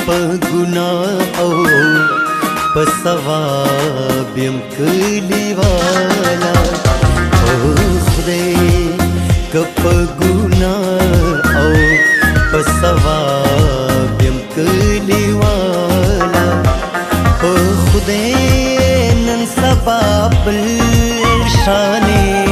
په ګناه او په ثواب يم کلیوالا او خدای که په ګناه او په ثواب يم کلیوالا او خدای نن سبا بل شانې